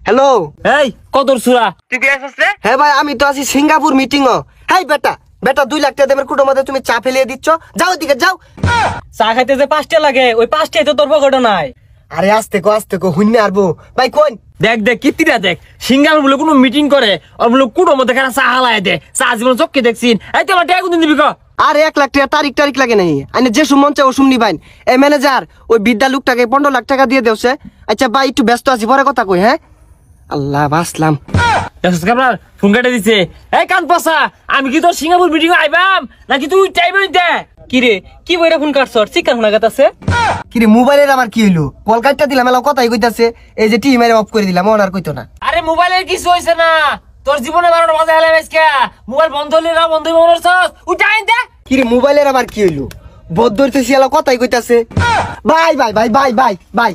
Hello এই কতর সুরা তুই কে আসছ রে? হ্যাঁ ভাই আমি তো আছি সিঙ্গাপুর মিটিং ও। হাই বেটা বেটা 2 লাখ টাকা দেবের কুটোর মধ্যে তুমি চা ফেলিয়ে দিচ্ছ, যাও এদিকে যাও। চা খাইতে যে 5টা লাগে ওই 5টাই তো তোর পকেটে নাই। আরে আস্তে কো হুন্নে আরবো ভাই কোন। দেখ দেখ কিতিরা দেখ সিঙ্গার বলে কোনো মিটিং করে আর বলে কুটোর মধ্যে খানা চা হালায় দে চা জীবন চক্কে দেখছিন এই তো আমার টাকা কোনদিন দিবি ক। আরে 1 লাখ টাকা তারিখ লাগে নাই আইনে যে সুমন চাও সুমনি বাইন এই ম্যানেজার ওই বিদ্যা লোকটাকে 15 লাখ টাকা দিয়ে দেওছে। আচ্ছা ভাই একটু ব্যস্ত আছি পরে কথা কই। হ্যাঁ আল্লাহ বাসলাম। আপনার ফোন কেটে দিছে। এই কান পসা আমি কি তোর সিঙ্গাপুর মিটিং আইবাম নাকি তুই টাইম দে কি রে কি বইরা ফোন কাটছ চিকান ফোন আগাতাছে কি রে মোবাইলের আবার কি হইলো? কল কাটটা দিলাম এলা কথাই কইতাছে এই যে টিভি মেরে অফ করে দিলাম ওনার কইতো না। আরে মোবাইলের কিছু হইছে না তোর জীবনে 12টা বাজে হেলে আজকে মোবাইল বন্ধ হইলে না বন্ধ হইব মনে হচ্ছে উঠাই দে কি রে মোবাইলের আবার কি হইলো? বদ্ধ হইতেছি এলা কথাই কইতাছে। Bye bye bye bye bye bye.